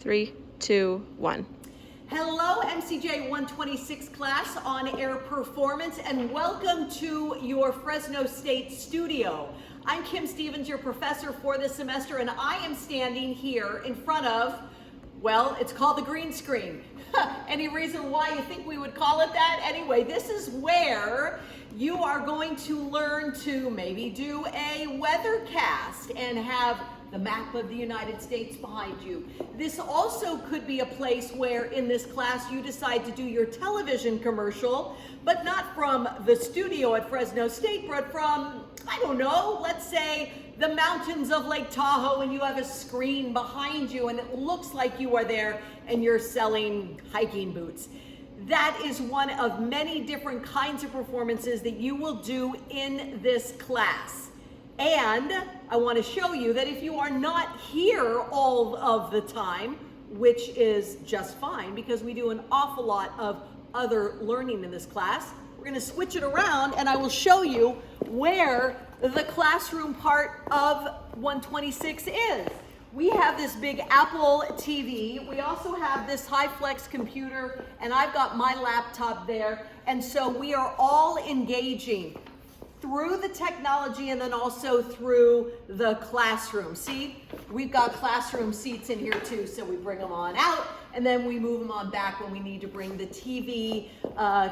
3, 2, 1. Hello, MCJ 126 class on air performance, and welcome to your Fresno State studio. I'm Kim Stevens, your professor for this semester, and I am standing here in front of, well, it's called the green screen. Any reason why you think we would call it that? Anyway, this is where you are going to learn to maybe do a weathercast and have the map of the United States behind you. This also could be a place where in this class you decide to do your television commercial, but not from the studio at Fresno State, but from, I don't know, let's say the mountains of Lake Tahoe, and you have a screen behind you and it looks like you are there and you're selling hiking boots. That is one of many different kinds of performances that you will do in this class. And I want to show you that if you are not here all of the time, which is just fine because we do an awful lot of other learning in this class, we're going to switch it around and I will show you where the classroom part of 126 is. We have this big Apple TV. We also have this Hyflex computer, and I've got my laptop there. And so we are all engaging through the technology and then also through the classroom. See, we've got classroom seats in here too, so we bring them on out and then we move them on back when we need to bring the TV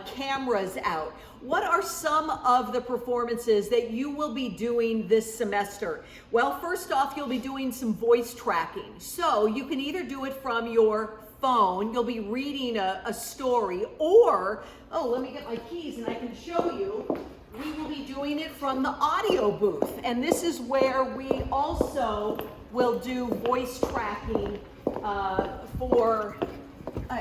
cameras out. What are some of the performances that you will be doing this semester? Well, first off, you'll be doing some voice tracking. So you can either do it from your phone, you'll be reading a story, or, oh, let me get my keys and I can show you. We will be doing it from the audio booth, and this is where we also will do voice tracking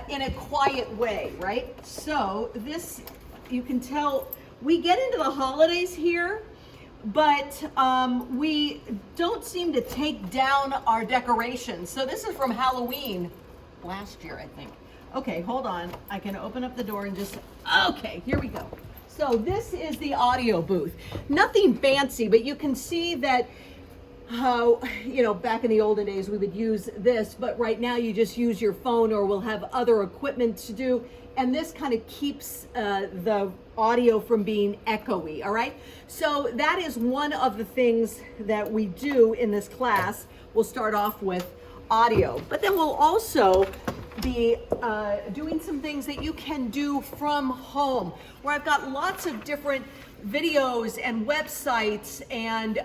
in a quiet way, right? So this, you can tell, we get into the holidays here, but we don't seem to take down our decorations. So this is from Halloween last year, I think. Okay, hold on. I can open up the door and just, okay, here we go. So this is the audio booth. Nothing fancy, but you can see that how, back in the olden days we would use this, but right now you just use your phone or we'll have other equipment to do. And this kind of keeps the audio from being echoey, all right? So that is one of the things that we do in this class. We'll start off with audio, but then we'll also be doing some things that you can do from home, where I've got lots of different videos and websites and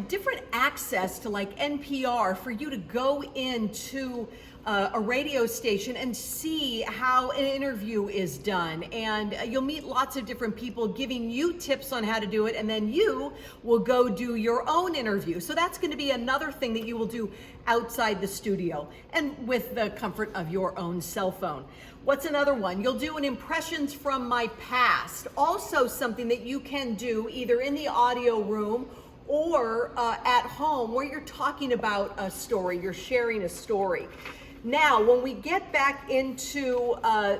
different access to like NPR for you to go into a radio station and see how an interview is done, and you'll meet lots of different people giving you tips on how to do it, and then you will go do your own interview. So that's going to be another thing that you will do outside the studio and with the comfort of your own cell phone. What's another one? You'll do an impressions from my past, also something that you can do either in the audio room or at home, where you're talking about a story, you're sharing a story. Now, when we get back into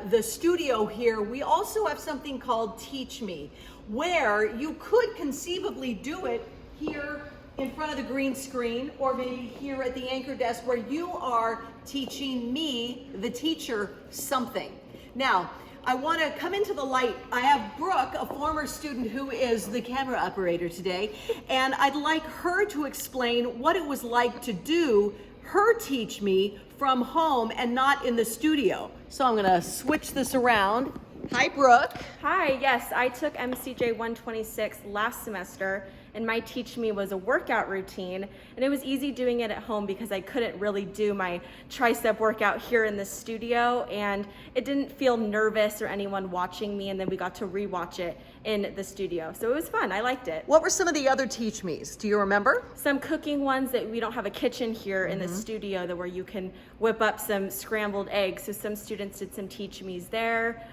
the studio here, we also have something called Teach Me, where you could conceivably do it here in front of the green screen, or maybe here at the anchor desk where you are teaching me, the teacher, something. Now, I want to come into the light. I have Brooke, a former student who is the camera operator today, and I'd like her to explain what it was like to do her Teach Me from home and not in the studio. So I'm gonna switch this around. Hi, Brooke. Hi, yes, I took MCJ 126 last semester, and my Teach Me was a workout routine, and it was easy doing it at home because I couldn't really do my tricep workout here in the studio, and it didn't feel nervous or anyone watching me, and then we got to rewatch it in the studio. So it was fun, I liked it. What were some of the other Teach Me's? Do you remember? Some cooking ones that we don't have a kitchen here in the studio, that where you can whip up some scrambled eggs. So some students did some Teach Me's there.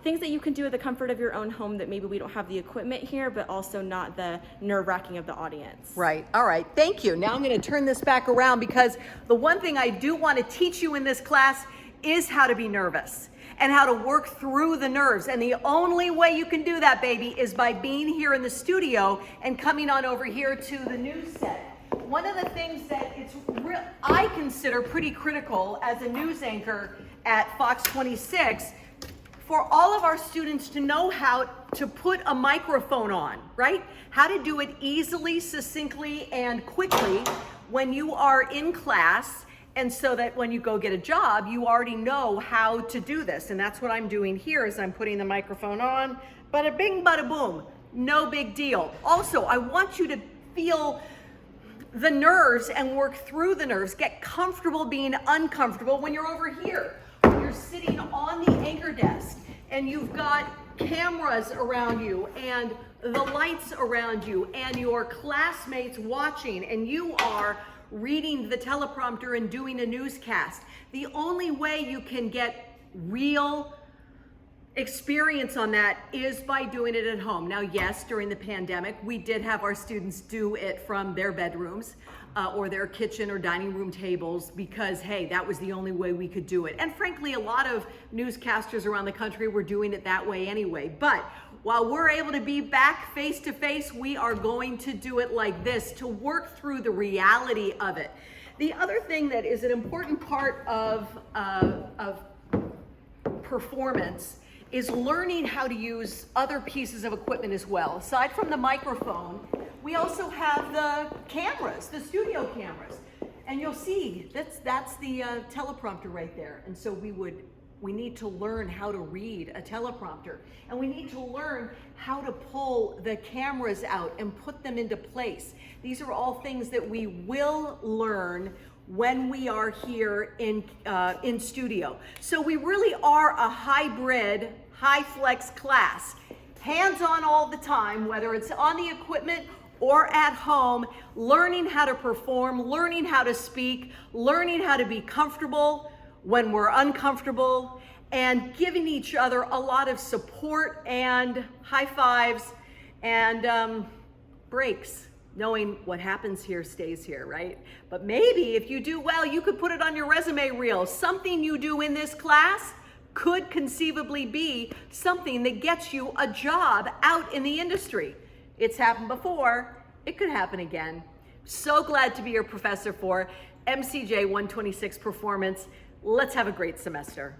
Things that you can do at the comfort of your own home that maybe we don't have the equipment here, but also not the nerve-wracking of the audience. Right, all right, thank you. Now I'm gonna turn this back around, because the one thing I do want to teach you in this class is how to be nervous and how to work through the nerves. And the only way you can do that, baby, is by being here in the studio and coming on over here to the news set. one of the things that I consider pretty critical as a news anchor at Fox 26, for all of our students to know how to put a microphone on, right? How to do it easily, succinctly, and quickly when you are in class, and so that when you go get a job, you already know how to do this. And that's what I'm doing here, is I'm putting the microphone on. Bada bing, bada boom. No big deal. Also, I want you to feel the nerves and work through the nerves. Get comfortable being uncomfortable when you're over here. When you're sitting on the anchor desk and you've got cameras around you and the lights around you and your classmates watching, and you are reading the teleprompter and doing a newscast. The only way you can get real experience on that is by doing it at home. Now, yes, during the pandemic, we did have our students do it from their bedrooms or their kitchen or dining room tables because, hey, that was the only way we could do it. And frankly, a lot of newscasters around the country were doing it that way anyway. But while we're able to be back face to face, we are going to do it like this to work through the reality of it. The other thing that is an important part of performance is learning how to use other pieces of equipment as well. Aside from the microphone, we also have the cameras, the studio cameras. And you'll see, that's the teleprompter right there. And so we need to learn how to read a teleprompter. And we need to learn how to pull the cameras out and put them into place. These are all things that we will learn when we are here in studio. So we really are a hybrid, Hyflex class. Hands-on all the time, whether it's on the equipment or at home, learning how to perform, learning how to speak, learning how to be comfortable when we're uncomfortable, and giving each other a lot of support and high fives and breaks. Knowing what happens here stays here, right? But maybe if you do well, you could put it on your resume reel. Something you do in this class could conceivably be something that gets you a job out in the industry. It's happened before, it could happen again. So glad to be your professor for MCJ 126 Performance. Let's have a great semester.